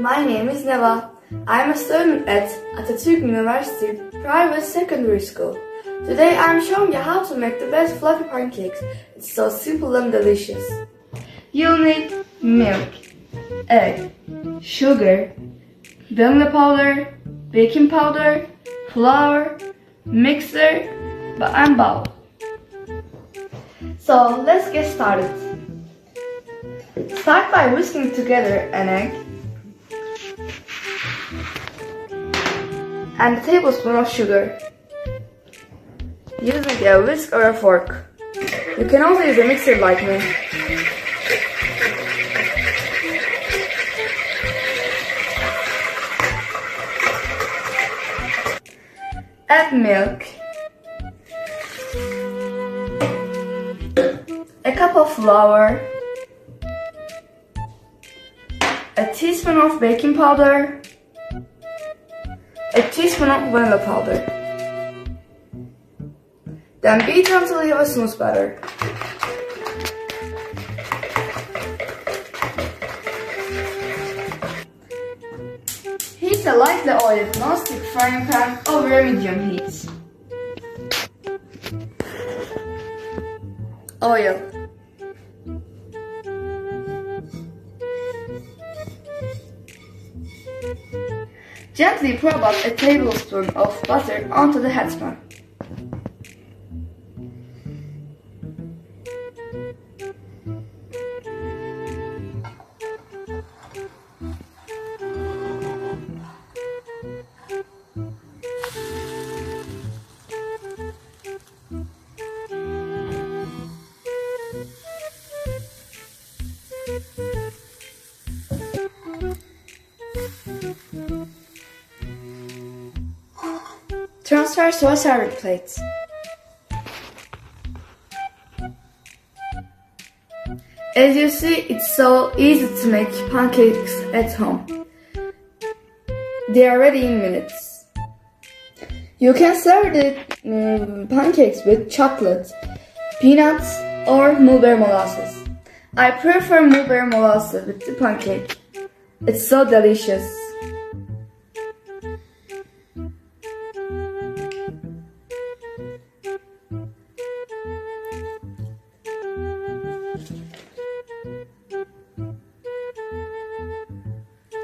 My name is Neva. I'm a student at Atatürk University Private Secondary School. Today I'm showing you how to make the best fluffy pancakes. It's so simple and delicious. You'll need milk, egg, sugar, vanilla powder, baking powder, flour, mixer, and bowl. So let's get started. Start by whisking together an egg and a tablespoon of sugar, using a whisk or a fork. You can also use a mixer like me. Add milk, a cup of flour, a teaspoon of baking powder, a teaspoon of vanilla powder. Then beat until you have a smooth batter. Heat a lightly oiled non-stick frying pan over a medium heat. Oil. Gently pour about a tablespoon of butter onto the headspan. Transfer to a serving plate. As you see, it's so easy to make pancakes at home. They are ready in minutes. You can serve the pancakes with chocolate, peanuts, or mulberry molasses. I prefer mulberry molasses with the pancake. It's so delicious.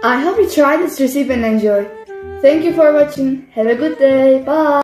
I hope you try this recipe and enjoy. Thank you for watching. Have a good day. Bye.